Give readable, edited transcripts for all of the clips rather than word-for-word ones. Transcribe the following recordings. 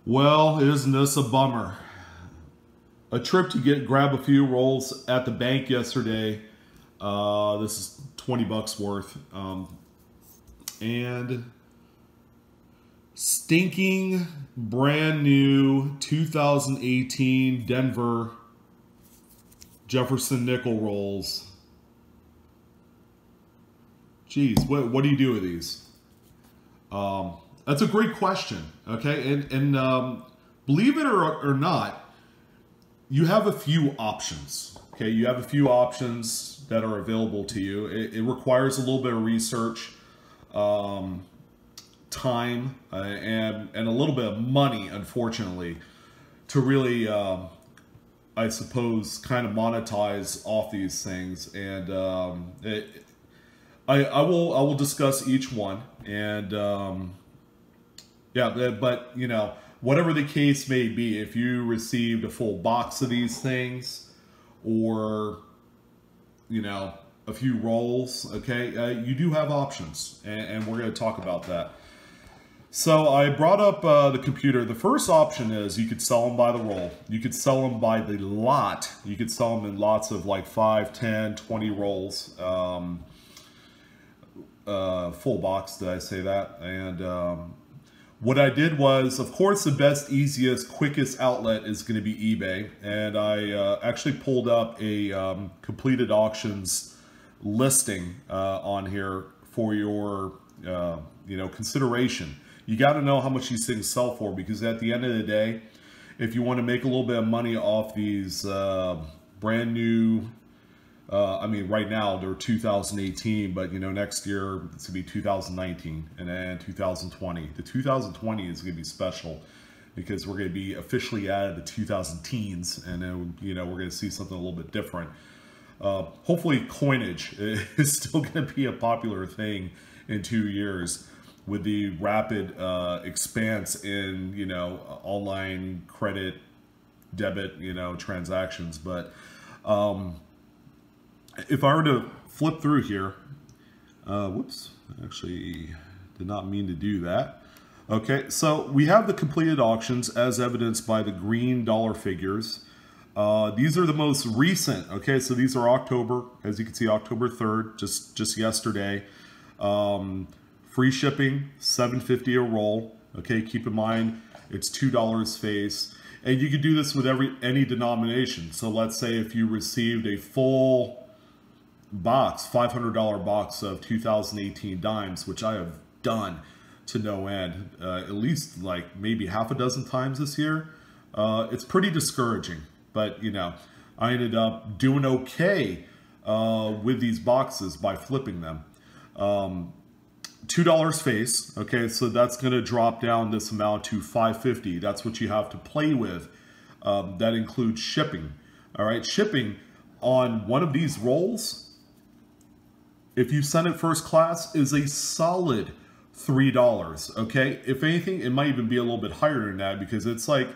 Well, isn't this a bummer? A trip to grab a few rolls at the bank yesterday. This is 20 bucks worth. And stinking brand new 2018 Denver Jefferson nickel rolls. Geez, what do you do with these? That's a great question. Okay, and believe it or not, you have a few options. Okay, you have a few options that are available to you. It requires a little bit of research, time, and a little bit of money, unfortunately, to really, I suppose, kind of monetize off these things. And I will discuss each one. And yeah, but you know, whatever the case may be, if you received a full box of these things, or you know, a few rolls, okay, you do have options, and we're going to talk about that. So I brought up the computer. The first option is you could sell them by the roll. You could sell them by the lot. You could sell them in lots of like 5, 10, 20 rolls. Full box, did I say that? And what I did was, of course, the best, easiest, quickest outlet is going to be eBay. And I actually pulled up a completed auctions listing on here for your you know, consideration. You got to know how much these things sell for, because at the end of the day, if you want to make a little bit of money off these brand new, I mean, right now they're 2018, but you know, next year it's gonna be 2019 and then 2020. The 2020 is gonna be special because we're gonna be officially out of the 2000 teens, and then you know, we're gonna see something a little bit different. Hopefully, coinage is still gonna be a popular thing in 2 years with the rapid expanse in, you know, online credit, debit, you know, transactions. But if I were to flip through here, whoops, actually did not mean to do that. Okay, so we have the completed auctions as evidenced by the green dollar figures. These are the most recent. Okay, so these are October, as you can see, October 3rd, just yesterday. Free shipping, $7.50 a roll. Okay, keep in mind it's $2 face, and you could do this with any denomination. So let's say if you received a full box, $500 box of 2018 dimes, which I have done to no end, at least like maybe half a dozen times this year. It's pretty discouraging, but you know, I ended up doing okay with these boxes by flipping them. $2 face, okay, so that's going to drop down this amount to $5.50. That's what you have to play with. That includes shipping. All right, shipping on one of these rolls, if you send it first class, is a solid $3, okay? If anything, it might even be a little bit higher than that, because it's like,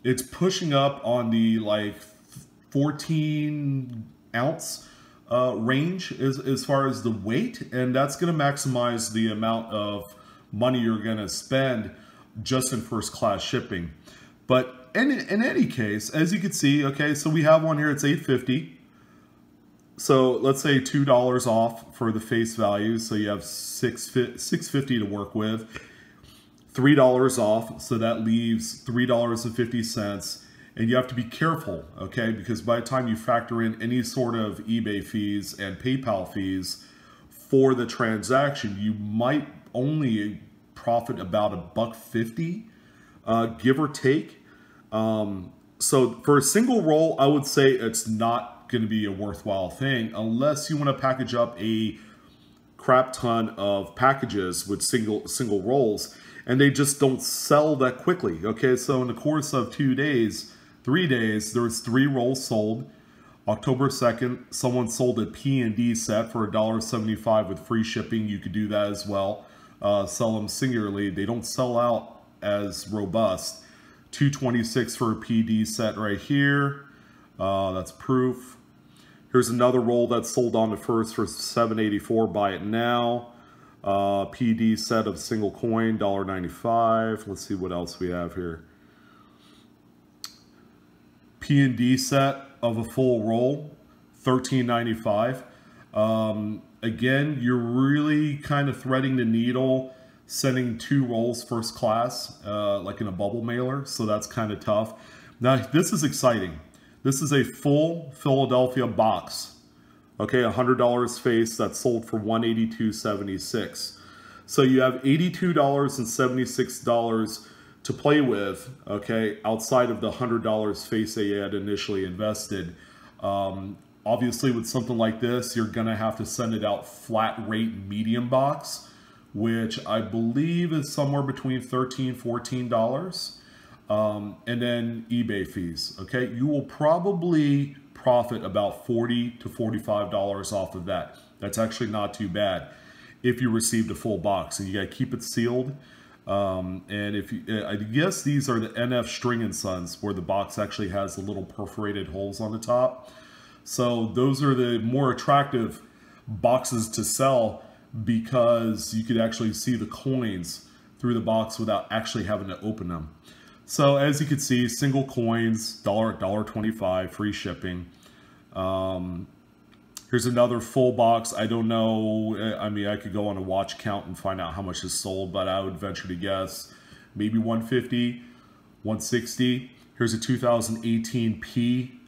it's pushing up on the like 14 ounce range as far as the weight, and that's going to maximize the amount of money you're going to spend just in first class shipping. But in any case, as you can see, okay, so we have one here, it's $8.50. So let's say $2 off for the face value, so you have $6.50 to work with. $3 off, so that leaves $3.50, and you have to be careful, okay, because by the time you factor in any sort of eBay fees and PayPal fees for the transaction, you might only profit about $1.50, give or take. So for a single roll, I would say it's not going to be a worthwhile thing unless you want to package up a crap ton of packages with single rolls, and they just don't sell that quickly. Okay, so in the course of 3 days, there's 3 rolls sold. October 2nd, someone sold a P&D set for $1.75 with free shipping. You could do that as well. Sell them singularly. They don't sell out as robust. $2.26 for a PD set right here. That's proof. Here's another roll that's sold on the first for $7.84. Buy it now. PD set of single coin, $1.95. Let's see what else we have here. P&D set of a full roll, $13.95. Again, you're really kind of threading the needle, sending 2 rolls first class, like in a bubble mailer. So that's kind of tough. Now, this is exciting. This is a full Philadelphia box. Okay, $100 face that's sold for $182.76. So you have $82.76 to play with, okay, outside of the $100 face that you had initially invested. Obviously, with something like this, you're going to have to send it out flat rate medium box, which I believe is somewhere between $13, $14. And then eBay fees, okay? You will probably profit about $40 to $45 off of that. That's actually not too bad if you received a full box. And you got to keep it sealed. And if you, I guess these are the NF String & Sons, where the box actually has the little perforated holes on the top. So those are the more attractive boxes to sell, because you could actually see the coins through the box without actually having to open them. So as you can see, single coins, $1.25, free shipping. Here's another full box. I don't know. I mean, I could go on a watch count and find out how much is sold, but I would venture to guess maybe 150, 160. Here's a 2018 P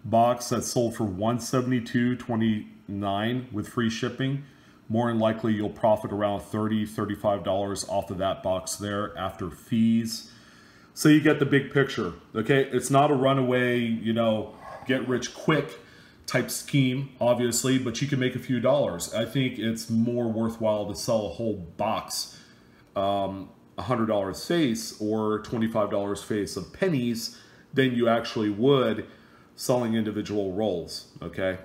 box that's sold for $172.29 with free shipping. More than likely, you'll profit around $30, $35 off of that box there after fees. So you get the big picture, okay? It's not a runaway, you know, get rich quick type scheme, obviously, but you can make a few dollars. I think it's more worthwhile to sell a whole box, $100 face or $25 face of pennies than you actually would selling individual rolls, okay?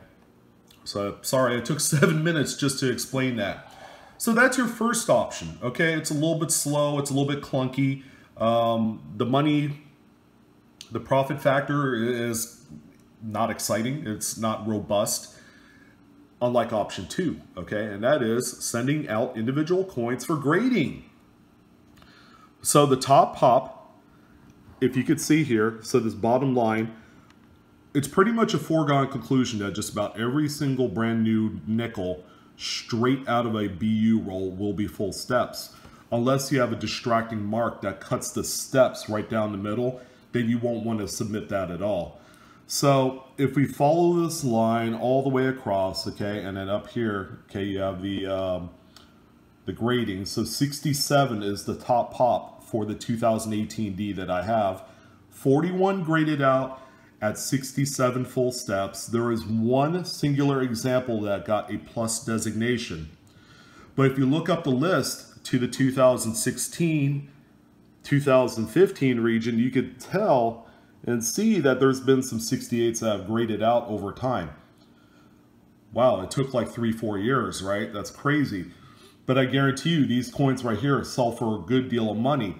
So, sorry, it took 7 minutes just to explain that. So that's your first option, okay? It's a little bit slow, it's a little bit clunky. The money, the profit factor is not exciting. It's not robust, unlike option 2, okay? And that is sending out individual coins for grading. So the top pop, if you could see here, so this bottom line, it's pretty much a foregone conclusion that just about every single brand new nickel straight out of a BU roll will be full steps. Unless you have a distracting mark that cuts the steps right down the middle, then you won't want to submit that at all. So if we follow this line all the way across, okay, and then up here, okay, you have the grading. So 67 is the top pop for the 2018 D that I have. 41 graded out at 67 full steps. There is one singular example that got a plus designation. But if you look up the list to the 2016, 2015 region, you could tell and see that there's been some 68s that have graded out over time. Wow, it took like 3-4 years, right? That's crazy. But I guarantee you these coins right here sell for a good deal of money.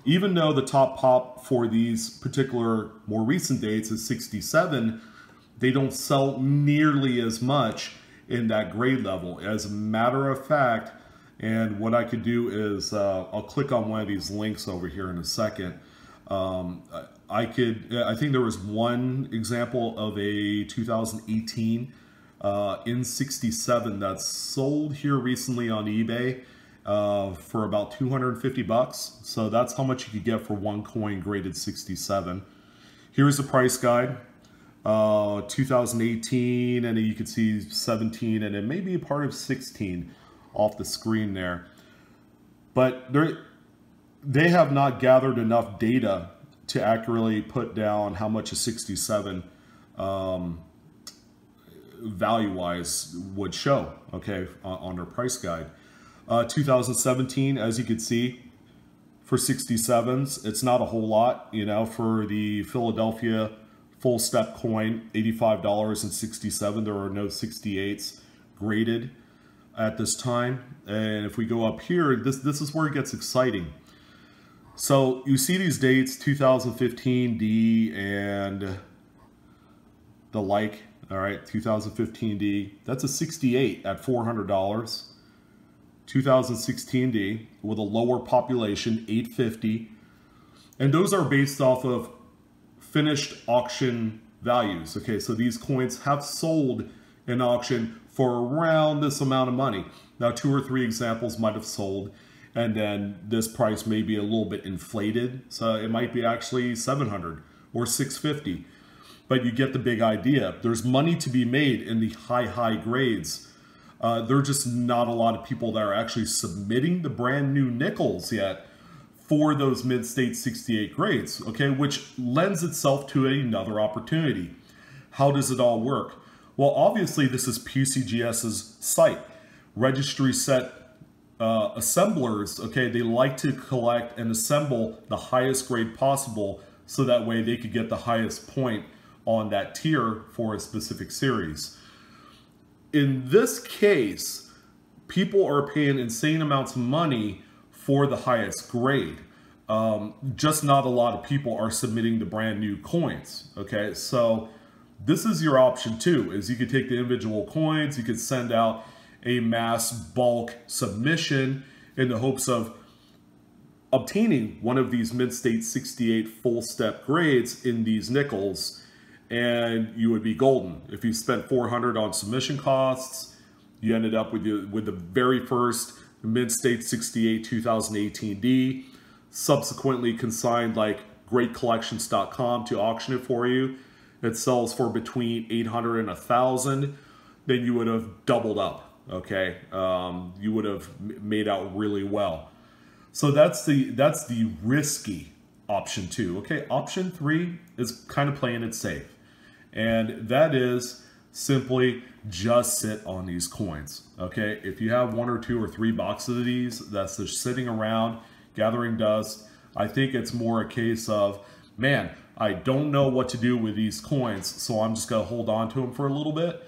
Even though the top pop for these particular more recent dates is 67, they don't sell nearly as much in that grade level. As a matter of fact, and what I could do is I'll click on one of these links over here in a second. I think there was one example of a 2018 in 67 that's sold here recently on eBay for about 250 bucks. So that's how much you could get for one coin graded 67. Here's the price guide. 2018, and then you can see 17, and then maybe a part of 16 off the screen there. But they have not gathered enough data to accurately put down how much a 67 value-wise would show, okay, on their price guide. 2017, as you can see, for 67s, it's not a whole lot, you know. For the Philadelphia full step coin, $85.67. There are no 68s graded at this time. And if we go up here, this is where it gets exciting. So you see these dates, 2015 D and the like, all right, 2015 D, that's a 68 at $400. 2016D with a lower population, 850. And those are based off of finished auction values. Okay, so these coins have sold in auction for around this amount of money. Now, 2 or 3 examples might have sold, and then this price may be a little bit inflated. So it might be actually 700 or 650. But you get the big idea. There's money to be made in the high grades. There are just not a lot of people that are actually submitting the brand new nickels yet for those mid-state 68 grades, okay, which lends itself to another opportunity. How does it all work? Well, obviously this is PCGS's site. Registry set assemblers, okay, they like to collect and assemble the highest grade possible so that way they could get the highest point on that tier for a specific series. In this case, people are paying insane amounts of money for the highest grade. Just not a lot of people are submitting the brand new coins, okay? So this is your option too, is you could take the individual coins, you could send out a mass bulk submission in the hopes of obtaining one of these mid-state 68 full step grades in these nickels, and you would be golden. If you spent $400 on submission costs, you ended up with the very first mid-state 68 2018D, subsequently consigned like greatcollections.com to auction it for you. It sells for between $800 and $1,000. Then you would have doubled up, okay? You would have made out really well. So that's the risky option 2, okay? Option 3 is kind of playing it safe. And that is simply just sit on these coins, okay? If you have 1 or 2 or 3 boxes of these that's just sitting around gathering dust, I think it's more a case of, man, I don't know what to do with these coins, so I'm just gonna hold on to them for a little bit,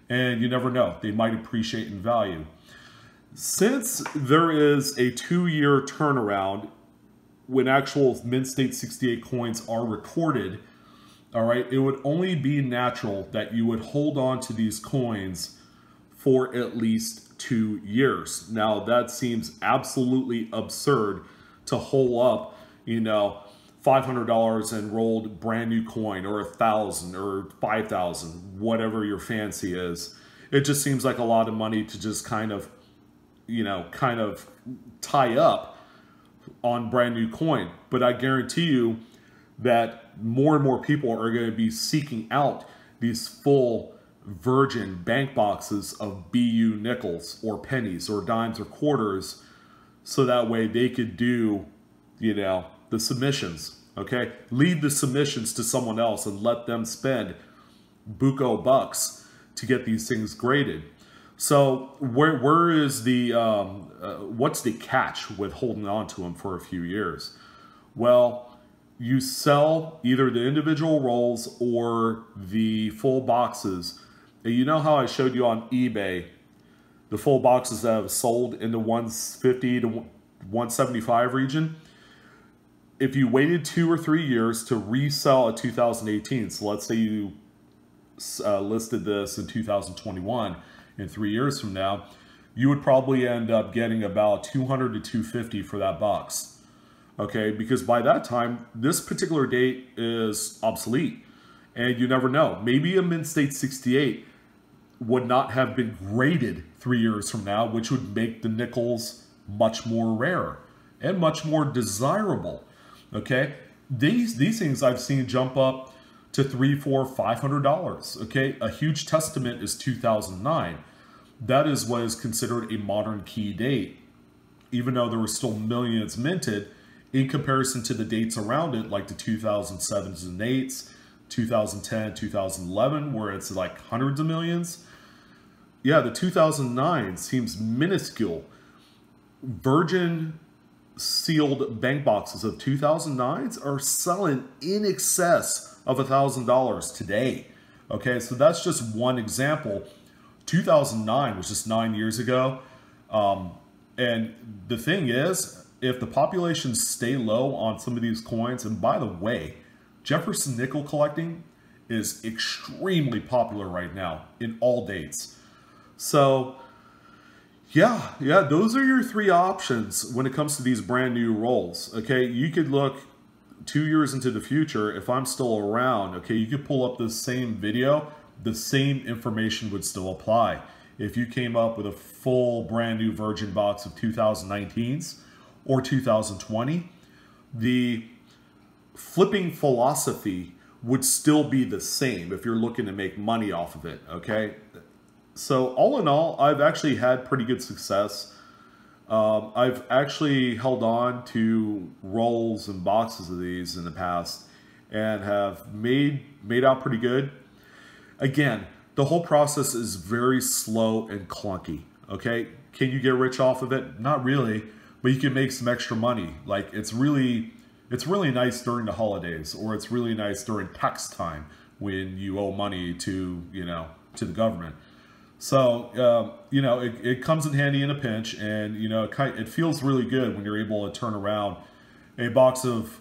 and you never know, they might appreciate in value. Since there is a 2-year turnaround when actual mid-state 68 coins are recorded, all right, it would only be natural that you would hold on to these coins for at least 2 years. Now, that seems absolutely absurd to hold up, you know, $500 enrolled brand new coin, or $1,000 or $5,000, whatever your fancy is. It just seems like a lot of money to just kind of, you know, tie up on brand new coin. But I guarantee you that more and more people are going to be seeking out these full virgin bank boxes of BU nickels or pennies or dimes or quarters, so that way they could do, you know, the submissions, okay? Leave the submissions to someone else and let them spend buco bucks to get these things graded. So where is the, what's the catch with holding on to them for a few years? Well, you sell either the individual rolls or the full boxes. And you know how I showed you on eBay, the full boxes that have sold in the 150 to 175 region? If you waited 2 or 3 years to resell a 2018, so let's say you listed this in 2021, in 3 years from now, you would probably end up getting about $200 to $250 for that box. Okay, because by that time, this particular date is obsolete. And you never know. Maybe a mid-state 68 would not have been graded 3 years from now, which would make the nickels much more rare and much more desirable. Okay, these things I've seen jump up to $300, $400, $500. Okay, a huge testament is 2009. That is what is considered a modern key date, even though there were still millions minted in comparison to the dates around it, like the 2007s and 8s, 2010, 2011, where it's like hundreds of millions. Yeah, the 2009 seems minuscule. Virgin sealed bank boxes of 2009s are selling in excess of $1,000 today. Okay, so that's just one example. 2009 was just 9 years ago. And the thing is, if the populations stay low on some of these coins, and by the way, Jefferson nickel collecting is extremely popular right now in all dates. So Yeah, those are your three options when it comes to these brand new rolls. Okay, you could look 2 years into the future. If I'm still around, okay, you could pull up this same video, the same information would still apply. If you came up with a full brand new virgin box of 2019s or 2020, the flipping philosophy would still be the same if you're looking to make money off of it, okay? So all in all, I've actually had pretty good success. I've actually held on to rolls and boxes of these in the past and have made out pretty good. Again, the whole process is very slow and clunky, okay? Can you get rich off of it? Not really, but you can make some extra money. Like it's really nice during the holidays, or it's really nice during tax time when you owe money to, to the government. So, it comes in handy in a pinch, and, it feels really good when you're able to turn around a box of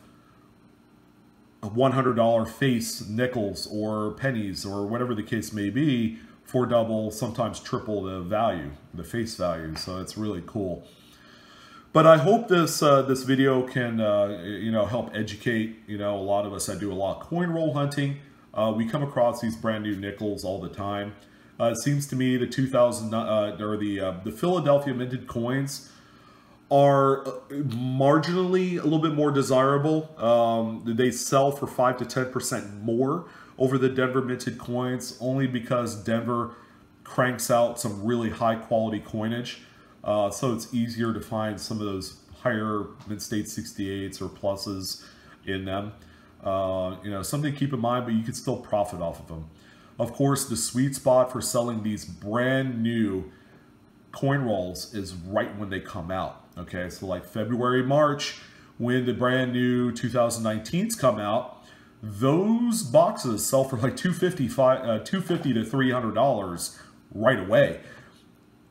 $100 face nickels or pennies or whatever the case may be for double, sometimes triple the value, the face value. So it's really cool. But I hope this this video can help educate a lot of us. I do a lot of coin roll hunting. We come across these brand new nickels all the time. It seems to me the the Philadelphia minted coins are marginally a little bit more desirable. They sell for 5 to 10% more over the Denver minted coins, only because Denver cranks out some really high quality coinage. So it's easier to find some of those higher mid-state 68s or pluses in them. Something to keep in mind, but you can still profit off of them. Of course, the sweet spot for selling these brand new coin rolls is right when they come out. Okay, so like February, March, when the brand new 2019s come out, those boxes sell for like $250 to $300 right away.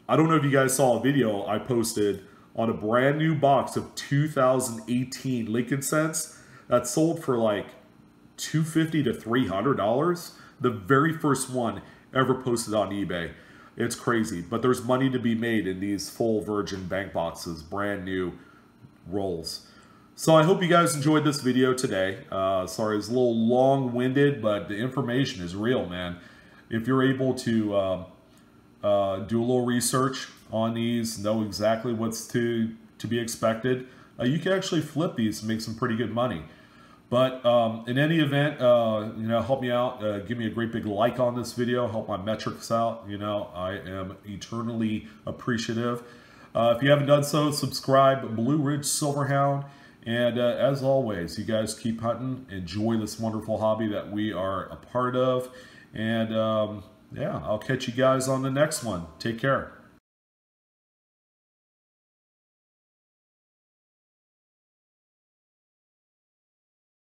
I don't know if you guys saw a video I posted on a brand new box of 2018 Lincoln Cents that sold for like $250 to $300. The very first one ever posted on eBay. It's crazy, but there's money to be made in these full virgin bank boxes, brand new rolls. So I hope you guys enjoyed this video today. Sorry, it's a little long-winded, but the information is real, man. If you're able to do a little research on these, know exactly what's to be expected, you can actually flip these and make some pretty good money. But in any event, help me out. Give me a great big like on this video. Help my metrics out. I am eternally appreciative. If you haven't done so, subscribe. Blue Ridge Silverhound. And as always, you guys keep hunting. Enjoy this wonderful hobby that we are a part of. And yeah, I'll catch you guys on the next one. Take care.